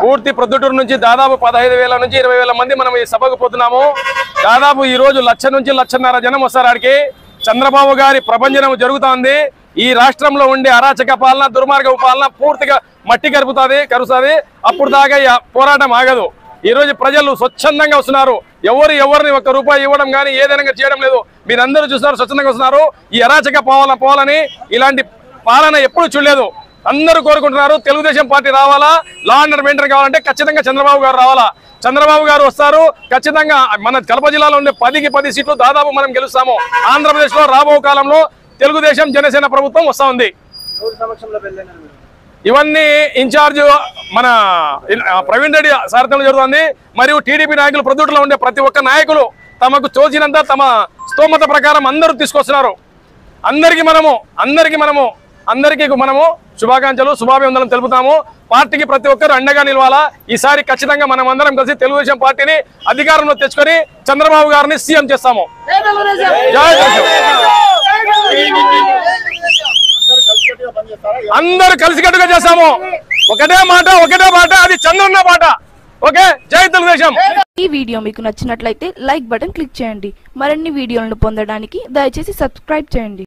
పూర్తి ప్రొద్దుటూరు నుంచి దాదాపు 15,000 నుంచి 20,000 మంది మనం ఈ సభకు పోతున్నాము. దాదాపు ఈ రోజు 1,00,000 నుంచి 1,50,000 జనం వస్తారు. ఆడికి చంద్రబాబు గారి ప్రభంజనం జరుగుతోంది. ఈ రాష్ట్రంలో ఉండే అరాచక పాలన, దుర్మార్గ పాలన పూర్తిగా మట్టి కరుస్తుంది. అప్పుడు దాకా పోరాటం ఆగదు. ఈ రోజు ప్రజలు స్వచ్ఛందంగా వస్తున్నారు. ఎవరిని ₹1 ఇవ్వడం కానీ ఏదైనా చేయడం లేదు. మీరందరూ చూస్తున్నారు, స్వచ్ఛందంగా వస్తున్నారు. ఈ అరాచక పోవాలని ఇలాంటి పాలన ఎప్పుడు చూడలేదు. అందరూ కోరుకుంటున్నారు తెలుగుదేశం పార్టీ రావాలా, లా అండ్ ఆర్డర్ మెయింటైన్ కావాలంటే ఖచ్చితంగా చంద్రబాబు గారు రావాలా. చంద్రబాబు గారు వస్తారు. ఖచ్చితంగా మన కడప జిల్లాలో ఉండే 10కి 10 సీట్లు దాదాపు మనం గెలుస్తాము. ఆంధ్రప్రదేశ్ లో రాబో కాలంలో తెలుగుదేశం జనసేన ప్రభుత్వం వస్తా ఉంది. ఇవన్నీ ఇన్ఛార్జ్ మన ప్రవీణ్ రెడ్డి సారథ్యంలో జరుగుతుంది. మరియు టీడీపీ నాయకులు ప్రొద్దుటూరులో ఉండే ప్రతి ఒక్క నాయకులు తమకు తోచినంత తమ స్తోమత ప్రకారం అందరూ తీసుకొస్తున్నారు. అందరికీ మనము శుభాకాంక్షలు, శుభాభివందనలు తెలుపుతాము. పార్టీకి ప్రతి ఒక్కరు అండగా నిలవాలా. ఈసారి ఖచ్చితంగా మనం అందరం కలిసి తెలుగుదేశం పార్టీని అధికారంలో తెచ్చుకొని చంద్రబాబు గారిని సీఎం చేస్తాము. అందరూ కలిసికట్టుగా చేస్తాము. ఒకటే మాట, అది చంద్రన్న మాట. ఓకే, జై తెలుగుదేశం. ఈ వీడియో మీకు నచ్చినట్లయితే లైక్ బటన్ క్లిక్ చేయండి. మరిన్ని వీడియోలను పొందడానికి దయచేసి సబ్స్క్రైబ్ చేయండి.